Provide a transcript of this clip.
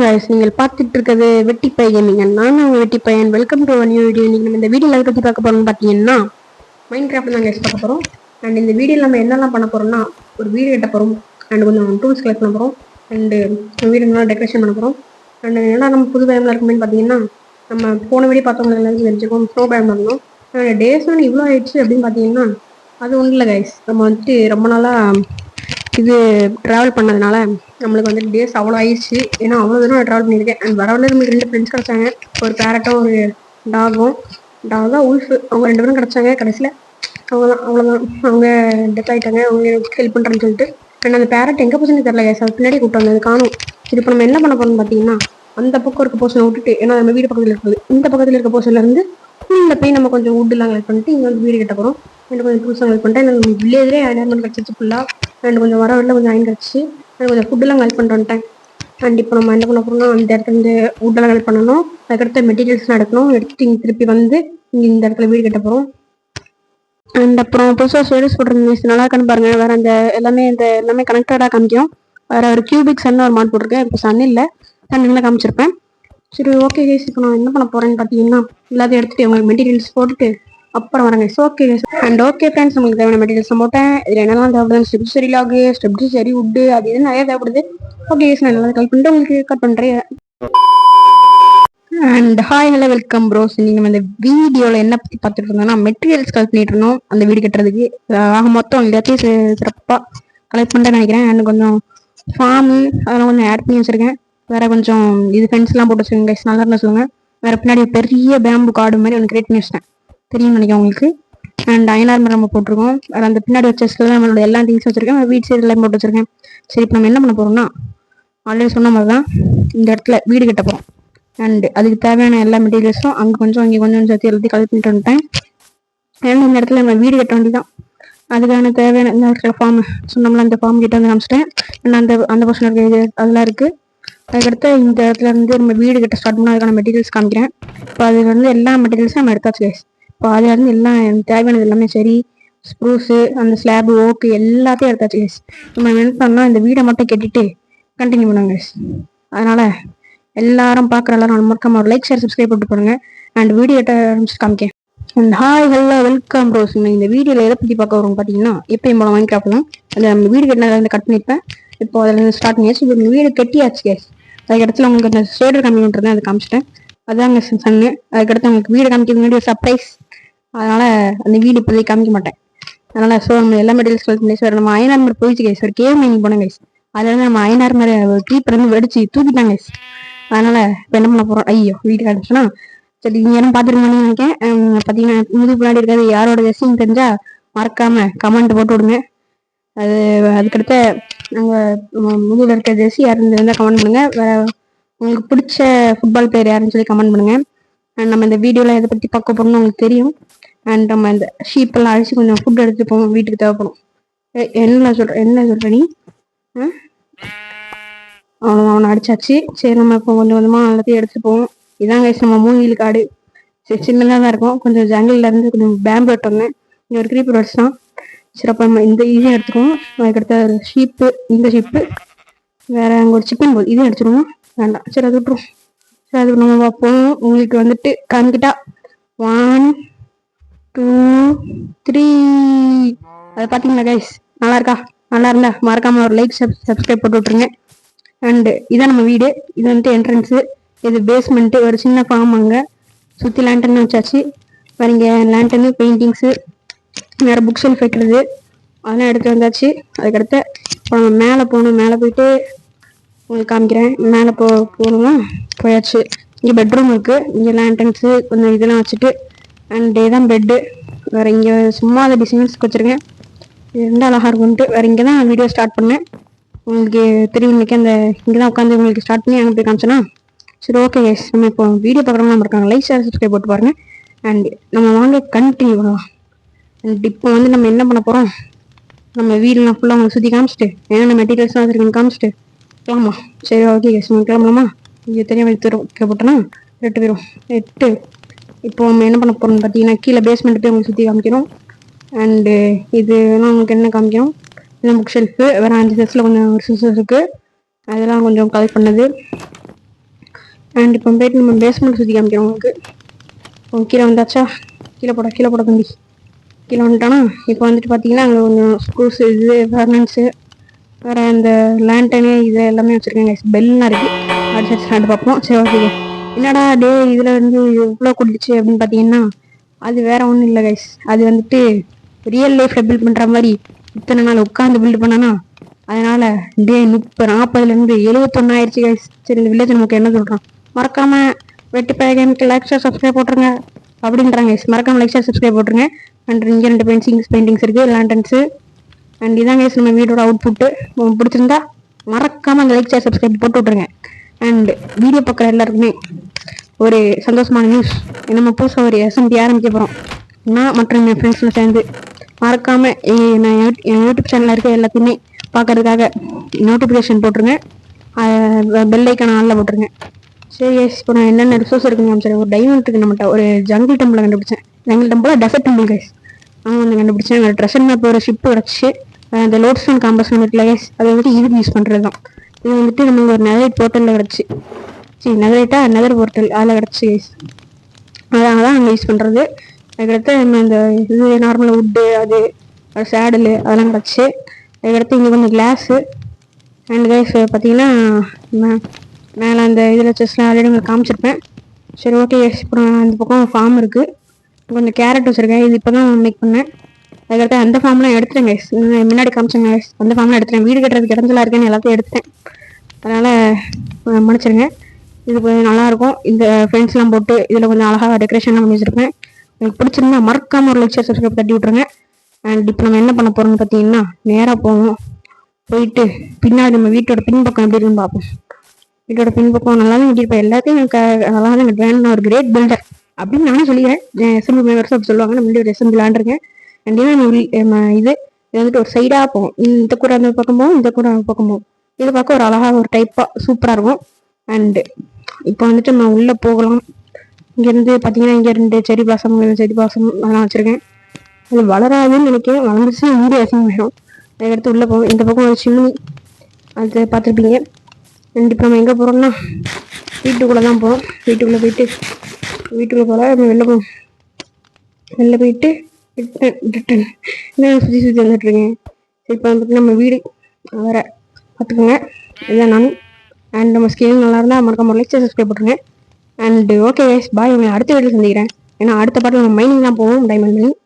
guys, நீங்கள் பார்த்துட்டு இருக்கிறது வெட்டி பையன். நான் உங்க வெட்டி பையன். Welcome to new video. நீங்கள் இந்த வீடியோவில் எதை பற்றி பார்க்க போகிறோம்னு பார்த்தீங்கன்னா மைண்ட் கிராஃப்ட் தான் கைஸ் பார்க்க போகிறோம். அண்ட் இந்த வீடியோவில் நம்ம என்னெல்லாம் பண்ண போகிறோம்னா ஒரு வீடு கட்ட போகிறோம், அண்ட் கொஞ்சம் டூல்ஸ் கலெக்ட் பண்ண போகிறோம், அண்டு வீடு நல்லா டெக்கரேஷன் பண்ண போகிறோம். அண்ட் என்ன நம்ம புது பயமில் இருக்குன்னு பார்த்தீங்கன்னா நம்ம போன வீடியோ பார்த்தவங்க எல்லாருக்கும் தெரிஞ்சுக்கோம், ஸ்னோ பயம் பண்ணணும். டேஸ் வந்து இவ்வளோ ஆயிடுச்சு அப்படின்னு பார்த்தீங்கன்னா அது ஒன்றும் இல்லை கைஸ். நம்ம வந்துட்டு ரொம்ப நாளாக இது ட்ராவல் பண்ணதுனால நம்மளுக்கு வந்துட்டு டேஸ் அவ்வளோ ஆயிடுச்சு. ஏன்னா அவ்வளோ தூரம் நான் ட்ராவல் பண்ணியிருக்கேன். அண்ட் வரவில் நம்மளுக்கு 2 ஃப்ரெண்ட்ஸ் கிடச்சாங்க, ஒரு பேரட்டும் ஒரு டாகும் உல்ஃபு. அவங்க 2 பேரும் கிடச்சாங்க. கடைசியில் அவ்வளோதான் அவங்க டெத் ஆகிட்டாங்க. அவங்க எனக்கு ஹெல்ப் பண்ணுறேன்னு சொல்லிட்டு. அண்ட் அந்த பேரட் எங்கே போச்சுன்னு தெரியல கைஸ், அது பின்னாடி கூப்பிட்டு அது காணும். இது இப்போ நம்ம என்ன பண்ண போகிறோம்னு பார்த்தீங்கன்னா அந்த பக்கம் இருக்க போர்ஷனை விட்டுட்டு, ஏன்னா நம்ம வீடு பக்கத்தில் இருக்குது, இந்த பக்கத்தில் இருக்க போர்ஷன்லேருந்து இந்த போய் நம்ம கொஞ்சம் வுட்டெல்லாம் கலெக்ட் பண்ணிட்டு இங்கே வந்து வீடு கட்ட போகிறோம். ரெண்டு கொஞ்சம் டூல்ஸ்லாம் கலெக்ட் பண்ணிட்டேன். எனக்கு வில்லேஜ்லேயே அயன்மெண்ட் கிடச்சிச்சு ஃபுல்லாக. அண்ட் கொஞ்சம் வர வரல கொஞ்சம் அயன் கிடச்சி எனக்கு கொஞ்சம் ஃபுட்டெல்லாம் கலெக்ட் பண்ணிட்டு வந்துட்டேன். அண்ட் இப்போ நம்ம என்ன பண்ண போகிறோம்னா அந்த இடத்துல இருந்து வுட்டெல்லாம் கலெக்ட் பண்ணணும். அதுக்கடுத்த மெட்டீரியல்ஸ்லாம் எடுக்கணும். எடுத்துட்டு இங்கே திருப்பி வந்து இங்கே இந்த இடத்துல வீடு கட்ட போகிறோம். அண்ட் அப்புறம் புதுசாக ஸ்டேட்டஸ் போட்டிருந்தேன், நல்லா இருக்கான்னு பாருங்கள். வேறு அந்த எல்லாமே கனெக்டடாக காமிக்கும். வேறு ஒரு கியூபிக் சன்னு ஒரு மாட் போட்டிருக்கேன். இப்போ சன் இல்லை, சன்னில் காமிச்சிருப்பேன். சரி, ஓகே கைஸ். இப்போ நான் என்ன பண்ண போகிறேன்னு பார்த்தீங்கன்னா எல்லாத்தையும் எடுத்துகிட்டு உங்களுக்கு மெட்டீரியல்ஸ் போட்டுட்டு அப்புறம் வரேங்க. ஓகே அண்ட் ஓகே ஃப்ரெண்ட்ஸ், உங்களுக்கு தேவையான மெட்டீரியல்ஸ் போட்டேன். இதில் என்னெல்லாம் தேவைப்படுது, ஸ்டெப் சரி லாகு, ஸ்டெப் சரி வுட்டு, அது இது நிறைய தேவைப்படுது. ஓகே கைஸ், நான் நல்லா கல் பண்ணிட்டு உங்களுக்கு கட் பண்ணுறேன். And hi, hello, welcome pros. நீங்கள் நம்ம இந்த வீடியோவில் என்ன பற்றி பார்த்துட்டு இருந்தோம்னா மெட்டீரியல்ஸ் கலெக்ட் பண்ணிட்டு இருந்தோம் அந்த வீடு கட்டுறதுக்கு. மொத்தம் எல்லாத்தையும் சிறப்பாக கலெக்ட் பண்ணிட்டேன்னு நினைக்கிறேன். அண்ட் கொஞ்சம் ஃபார்மு அதெல்லாம் கொஞ்சம் ஆட் பண்ணி வச்சுருக்கேன். வேறு கொஞ்சம் இது ஃபென்ஸ்லாம் போட்டு வச்சுருக்கேன் கைஸ், நல்லா இருந்தால் சொல்லுங்கள். வேறு பின்னாடி பெரிய பேம்பு கார்டு மாதிரி ஒன்று கிரியேட் பண்ணி வச்சிட்டேன், தெரியும் நினைக்கிறேன் உங்களுக்கு. அண்ட் அயனார் மரம் நம்ம போட்டிருக்கோம். வேறு அந்த பின்னாடி வச்சஸ்ல நம்மளோட எல்லா திங்ஸ் வச்சுருக்கேன். வீட் சைடு எல்லாம் போட்டு வச்சுருக்கேன். சரி, இப்போ நம்ம என்ன பண்ண போகிறோம்னா ஆல்ரெடி சொன்ன மாதிரி தான் இந்த இடத்துல வீடு கட்ட போகிறோம். அண்ட் அதுக்கு தேவையான எல்லா மெட்டீரியல்ஸும் அங்கே கொஞ்சம் இங்கே கொஞ்சம் சேர்த்து எல்லாத்தையும் கலெக்ட் பண்ணிட்டு வந்துட்டேன். ஏன்னா இந்த இடத்துல நம்ம வீடு கட்ட வேண்டி தான். அதுக்கான தேவையான இந்த இடத்துல ஃபார்ம் சொன்னோம்ல, அந்த ஃபார்ம் கிட்ட வந்து காமிச்சிட்டேன். அந்த பர்சன் இருக்க அதெல்லாம் இருக்குது. அதுக்கடுத்து இந்த இடத்துல இருந்து நம்ம வீடு கட்ட ஸ்டார்ட் பண்ணால் அதுக்கான மெட்டீரியல்ஸ் காமிக்கிறேன். இப்போ அதுல இருந்து எல்லா மெட்டீரியல்ஸும் நம்ம எடுத்தாச்சு கைஸ். இப்போ அதுல இருந்து எல்லாம் தேவையானது எல்லாமே சரி, ஸ்ப்ரூஸு, அந்த ஸ்லாபு, ஓக்கு எல்லாத்தையும் எடுத்தாச்சு கைஸ். நம்ம என்ன பண்ணோம், இந்த வீடை மட்டும் கட்டிட்டு கண்டினியூ பண்ணுவாங்க கைஸ். அதனால எல்லாரும் பார்க்குற எல்லாரும் மறக்காம ஒரு லைக், ஷேர், சப்ஸ்கிரைப் பண்ணிட்டு போடுங்க. அண்ட் வீடியோ கட்ட ஆரம்பிச்சு காமிக்கேன். And hi, hello, welcome bros. இந்த வீடியோவில் எதை பற்றி பார்க்க வரும் பார்த்தீங்கன்னா எப்பயும் போல மைண்ட் கிராஃப்ட் தான். அந்த நம்ம வீடு கட்டினதுலேருந்து கட் பண்ணியிருப்பேன். இப்போ அதில் ஸ்டார்ட் பண்ணியாச்சு. இப்போ வீடு கட்டியாச்சு கைஸ். அதுக்கு இடத்துல உங்களுக்கு அந்த ஷேடர் கம்மி பண்ணுறது அதை காமிச்சிட்டேன். அதாங்க சன்னு. அதுக்கடுத்து உங்களுக்கு வீடு காமிக்கிறது முன்னாடி ஒரு சர்ப்ரைஸ். அதனால் அந்த வீடு இப்போதைக்கு காமிக்க மாட்டேன். அதனால் நம்ம எல்லா மெட்டீரியல்ஸ் கலெக்ட் பண்ணி சார் நம்ம அயனார் மாதிரி போயிடுச்சு கைஸ். ஒரு கேம் நீங்கள் போனோம் கைஸ். அதில் வந்து நம்ம அயனார் மாதிரி ஒரு க்ரீப்பர் வந்து வெடிச்சு தூக்கிட்டாங்க கைஸ். அதனால் இப்போ என்ன பண்ண போகிறோம், ஐயோ வீடு காமிச்சோன்னா சரி நீங்கள் யாரும் பார்த்துருக்கீங்கன்னு நினைக்கிறேன். பார்த்தீங்கன்னா முதுகு பின்னாடி இருக்காது, யாரோட ரெசிங் தெரிஞ்சால் மறக்காமல் கமெண்ட் போட்டு விடுங்க. அதுக்கடுத்த நாங்கள் முதுகில் இருக்க ஜெர்சி யாருன்னு இருந்தால் கமெண்ட் பண்ணுங்கள். வேறு உங்களுக்கு பிடிச்ச ஃபுட்பால் பிளேயர் யாருன்னு சொல்லி கமெண்ட் பண்ணுங்கள். அண்ட் நம்ம இந்த வீடியோவில் எதை பற்றி பார்க்க போகிறோம்னு உங்களுக்கு தெரியும். அண்ட் நம்ம இந்த ஷீப்பெல்லாம் அழிச்சு கொஞ்சம் ஃபுட் எடுத்துகிட்டு போவோம், வீட்டுக்கு தேவைப்படும். என்ன சொல்கிற நீ? அவனை அடிச்சாச்சு. சரி, நம்ம இப்போ கொஞ்சம் கொஞ்சமாக எல்லாத்தையும் எடுத்துகிட்டு போவோம். இதான் கைஸ் நம்ம மூங்கில் காடு. சரி, சின்னதாக தான் இருக்கும். கொஞ்சம் ஜங்கிளில் இருந்து கொஞ்சம் பேம்பு எடுத்து வந்தேன். இங்கே ஒரு க்ரீப்பர் வச்சு தான். சரி, அப்போ நம்ம இந்த இதையும் எடுத்துக்குவோம். அதுக்கடுத்த ஷீப்பு, இந்த ஷீப்பு, வேறு அங்கே ஒரு சிக்கன் போல் இதையும் எடுத்துருவோம். வேண்டாம், சரி அது விட்டுரும். சரி, அது நம்ம பார்ப்போம். உங்களுக்கு வந்துட்டு காமிக்கிட்டா 1 2 3 அதை பார்த்தீங்களா கைஸ்? நல்லா இருக்கா? நல்லா இருந்தா மறக்காம ஒரு லைக், சப்ஸ்கிரைப் போட்டு விட்ருங்க. அண்டு இதான் நம்ம வீடு. இது வந்துட்டு என்ட்ரன்ஸு, இது பேஸ்மெண்ட்டு, ஒரு சின்ன ஃபார்ம். அங்கே சுற்றி லேண்டர்னு வச்சாச்சு. வேறு இங்கே லேண்டர்னு, பெயிண்டிங்ஸு, வேறு புக் ஷெல்ஃப் வைக்கிறது அதெல்லாம் எடுத்து வந்தாச்சு. அதுக்கடுத்து இப்போ நம்ம மேலே போகணும். மேலே போயிட்டு உங்களுக்கு காமிக்கிறேன். மேலே போகணுமா போயாச்சு. இங்கே பெட்ரூம் இருக்குது. இங்கே லேண்டன்ஸு கொஞ்சம் இதெல்லாம் வச்சுட்டு அண்ட் இதுதான் பெட்டு. வேறு இங்கே சும்மா அதை டிசைன்ஸ்க்கு வச்சுருக்கேன். இது ரெண்டு அழகாக இருக்குன்ட்டு வேறு இங்கே தான் வீடியோ ஸ்டார்ட் பண்ணேன். உங்களுக்கு தெரியும் இன்றைக்கி அந்த இங்கே தான் உட்காந்து உங்களுக்கு ஸ்டார்ட் பண்ணி அங்கே போய் காமிச்சோன்னா. சரி, ஓகே கைஸ். நம்ம இப்போ வீடியோ பார்க்குறவங்க நம்ம இருக்காங்க, லைக், ஷேர், சப்ஸ்கிரைப் போட்டு பாருங்கள். அண்ட் நம்ம வாங்க கண்டினியூ பண்ணலாம். அண்ட் இப்போ வந்து நம்ம என்ன பண்ண போகிறோம், நம்ம வீடெலாம் ஃபுல்லாக உங்களுக்கு சுற்றி காமிச்சிட்டு என்னென்ன மெட்டீரியல்ஸ்லாம் வச்சுருக்கேன்னு காமிச்சிட்டு கிளம்பா. சரி, ஓகே கைஸ், நம்ம கிளம்பலாமா? இங்கே தெரியாமல் போட்டோன்னா 8 பேரும் 8. இப்போ நம்ம என்ன பண்ண போகிறோம்னு பார்த்தீங்கன்னா கீழே பேஸ்மெண்ட் போய் உங்களுக்கு சுற்றி காமிக்கணும். அண்டு இதுலாம் உங்களுக்கு என்ன காமிக்கணும், இதெல்லாம் புக் ஷெல்ஃபு. வேறு 5 செட்ஸில் கொஞ்சம் ஒரு சிசர்ஸ் இருக்குது, அதெல்லாம் கொஞ்சம் கலெக்ட் பண்ணது. அண்ட் இப்போ போயிட்டு நம்ம பேஸ்மெண்ட் சுற்றி காமிக்கிறோம் உங்களுக்கு. கீழே வந்தாச்சா? கீழே போட தம்பி. கீழே வந்துட்டானா? இப்போ வந்துட்டு பார்த்தீங்கன்னா அங்கே கொஞ்சம் ஸ்க்ரூஸ் இது ஃபர்னன்ஸு வேறு அந்த லேண்டனு இது எல்லாமே வச்சுருக்கேங்க. பெல்லாம் இருக்குது. அடுத்து பார்ப்போம். சரி ஓகே. என்னடா டே இதில் வந்து இவ்வளோ கொடுத்துச்சு அப்படின்னு பார்த்தீங்கன்னா அது வேற ஒன்றும் இல்லை கைஸ். அது வந்துட்டு ரியல் லைஃப்பில் பில்ட் பண்ணுற மாதிரி இத்தனை நாள் உட்காந்து பில்ட் பண்ணனா அதனால டே 40லேருந்து 71 ஆயிடுச்சு கைஸ். சரி இந்த வில்லேஜ் நமக்கு என்ன சொல்கிறான், மறக்காம வெட்டி பேகனுக்கு லைக் ஷேர் சப்ஸ்கிரைப் போட்டுருங்க அப்படின்றாங்க கைஸ். மறக்காம லைக் ஷேர் சப்ஸ்கிரைப் போட்டுருங்க. அண்ட் இங்கே 2 பெயிண்டிங்ஸ் இருக்குது, லேண்டன்ஸு. அண்ட் இதான் கைஸ் நம்ம வீடோட அவுட்புட்டு. பிடிச்சிருந்தா மறக்காம அந்த லைக் ஷேர் சப்ஸ்கிரைப் போட்டு விட்ருங்க. அண்ட் வீடியோ பார்க்குற எல்லாருக்குமே ஒரு சந்தோஷமான நியூஸ், நம்ம புதுசாக ஒரு எஸ்எம்பி ஆரம்பிக்க போகிறோம். நான் மற்றும் என் ஃப்ரெண்ட்ஸில் சேர்ந்து மறக்காமல் நான் என் யூடியூப் சேனலில் இருக்க எல்லாத்தையுமே பார்க்கறதுக்காக நோட்டிஃபிகேஷன் போட்டுருங்க, பெல் ஐக்கான ஆளில் போட்டுருங்க. சரி எஸ், இப்போ நான் என்னென்ன ரிசோர்ஸ் இருக்குன்னு காமிச்சேன். ஒரு டைமண்ட் இருக்குது நம்மகிட்ட, ஒரு ஜங்கிள் டெம்பிளை கண்டுபிடிச்சேன். Jungle temple desert temple guys நான் வந்து கண்டுபிடிச்சேன். அந்த ட்ரெஷர் மேப் ஒரு ஷிப் வச்சு அந்த லோட் ஸ்டோன் காம்பஸ் இருக்குல்ல கைஸ், அதை வந்துட்டு இதுக்கு யூஸ் பண்ணுறது தான். இது வந்துட்டு நம்ம ஒரு நெதர் போர்ட்டலில் கிடச்சி, சரி நெதர் போர்ட்டல் அதில் கிடச்சி கைஸ், அதனால தான் நம்ம யூஸ் பண்ணுறது. அதுக்கடுத்து நம்ம இந்த இது நார்மல் வுட்டு அது சேடலு அதெல்லாம் கிடச்சி. அதுக்கடுத்து இங்கே கொஞ்சம் கிளாஸு அண்ட் கைஸ் பார்த்தீங்கன்னா மேலே அந்த இதில் செஸ்லாம் ஆல்ரெடி உங்களுக்கு காமிச்சிருப்பேன். சரி ஓகே கைஸ், இப்போ அந்த பக்கம் ஃபார்ம் இருக்குது, கொஞ்சம் கேரட் வச்சுருக்கேன். இது இப்போ தான் மேக் பண்ணேன். அதுக்கடுத்து அந்த ஃபார்ம்லாம் எடுத்துட்டேன் கைஸ், முன்னாடி காமிச்சேங்க கைஸ். அந்த ஃபார்ம்லாம் எடுத்துட்டேன். வீடு கட்டுறதுக்கு இடஞ்சலாக இருக்கேன்னு எல்லாத்தையும் எடுத்துட்டேன். அதனால் மன்னிச்சிருங்க. இது கொஞ்சம் நல்லாயிருக்கும். இந்த ஃப்ரெண்ட்ஸ்லாம் போட்டு இதில் கொஞ்சம் அழகாக டெக்கரேஷன்லாம் பண்ணி வச்சுருப்பேன். எனக்கு பிடிச்சிருந்தா மறக்காமல் ஒரு லைக் ஷேர் சப்ஸ்கிரைப் தட்டி விட்ருங்க. அண்ட் இப்போ நம்ம என்ன பண்ண போகிறோம்னு பார்த்தீங்கன்னா நேராக போவோம். போயிட்டு பின்னாடி நம்ம வீட்டோட பின்பக்கம் எப்படி இருக்குன்னு பார்ப்போம். வீட்டோட பின்பக்கம் நல்லா தான் கட்டியிருப்பேன். எல்லாத்தையும் எனக்கு நல்லா தான் கட்டுவேன். நான் ஒரு கிரேட் பில்டர் அப்படின்னு நானே சொல்லிக்கிறேன். எஸ்எம்பி மெம்பர்ஸ் அப்படி சொல்லுவாங்க. நம்ம வீட்டு ஒரு எஸ்எம்பி விளாண்டுருக்கேன். அண்ட் இது வந்துட்டு ஒரு சைடாக போகும். இந்த கூட அந்த பக்கம் போகும், இந்த கூட அந்த பக்கம் போகும். இதை பார்க்க ஒரு அழகாக ஒரு டைப்பாக சூப்பராக இருக்கும். அண்டு இப்போ வந்துட்டு நம்ம உள்ளே போகலாம். இங்கேருந்து பார்த்தீங்கன்னா இங்கே 2 செடி பாசம் அதெல்லாம் வச்சுருக்கேன். அது வளராதுன்னு நினைக்கிறேன். வளர்ந்துச்சு வீடு விஷம் வேணும். அதுக்கடுத்து உள்ளே போகும். இந்த பக்கம் ஒரு சிம்னி அது பார்த்துருப்பீங்க. அண்ட் இப்போ நம்ம எங்கே போகிறோம்னா வீட்டுக்குள்ளே தான் போகிறோம். வீட்டுக்குள்ளே போகல, நம்ம வெளில போயிட்டு சுற்றி வந்துட்டுருக்கேன். இப்போ வந்துட்டு நம்ம வீடு வேறு பார்த்துக்கோங்க. இதுதான் நான். அண்ட் நம்ம ஸ்கில் நல்லா இருந்தால் மறக்காம லைக் சப்ஸ்கிரைப் பண்ணுறேன். அண்ட் ஓகே கைஸ், பாய். உங்களை அடுத்த வீட்டில் சந்திக்கிறேன். ஏன்னா அடுத்த பாட்டில் நம்ம மைனிங் தான் போவோம், டைமண்ட் மைனிங்.